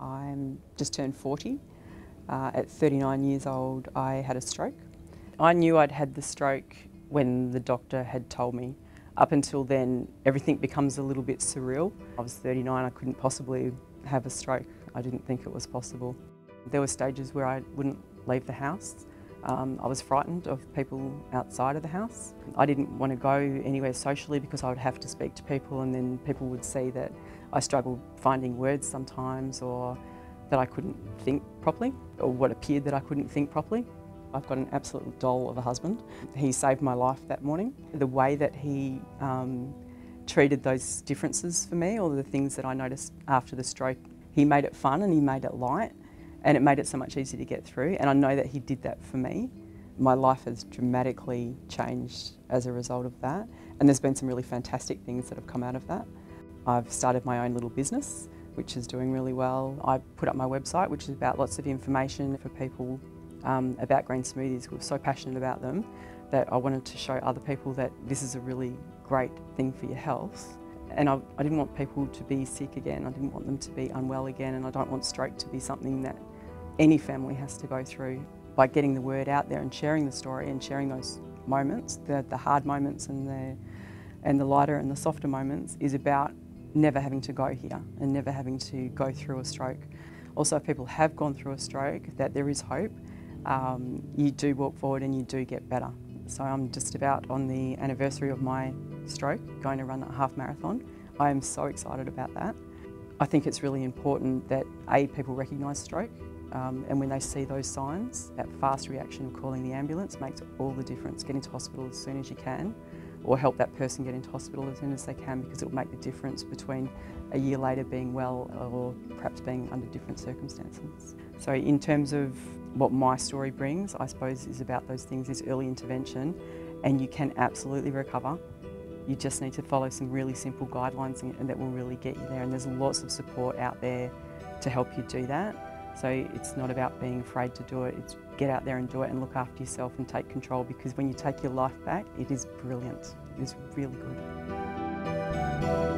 I'm just turned 40. At 39 years old, I had a stroke. I knew I'd had the stroke when the doctor had told me. Up until then, everything becomes a little bit surreal. I was 39, I couldn't possibly have a stroke. I didn't think it was possible. There were stages where I wouldn't leave the house. I was frightened of people outside of the house. I didn't want to go anywhere socially because I would have to speak to people, and then people would see that I struggled finding words sometimes, or that I couldn't think properly, or what appeared that I couldn't think properly. I've got an absolute doll of a husband. He saved my life that morning. The way that he treated those differences for me, or the things that I noticed after the stroke, he made it fun and he made it light, and it made it so much easier to get through, and I know that he did that for me. My life has dramatically changed as a result of that, and there's been some really fantastic things that have come out of that. I've started my own little business, which is doing really well. I put up my website, which is about lots of information for people about green smoothies. We're so passionate about them that I wanted to show other people that this is a really great thing for your health. And I didn't want people to be sick again. I didn't want them to be unwell again, and I don't want stroke to be something that any family has to go through. By getting the word out there and sharing the story and sharing those moments, the hard moments and the lighter and the softer moments, is about never having to go here and never having to go through a stroke. Also, if people have gone through a stroke, that there is hope. You do walk forward and you do get better. So I'm just about on the anniversary of my stroke, going to run a half marathon. I am so excited about that. I think it's really important that people recognise stroke, and when they see those signs, that fast reaction of calling the ambulance makes all the difference. Get into hospital as soon as you can, or help that person get into hospital as soon as they can, because it will make the difference between a year later being well or perhaps being under different circumstances. So in terms of what my story brings, I suppose, is about those things, is early intervention, and you can absolutely recover. You just need to follow some really simple guidelines, and that will really get you there, and there's lots of support out there to help you do that. So it's not about being afraid to do it, it's get out there and do it and look after yourself and take control, because when you take your life back, it is brilliant. It is really good.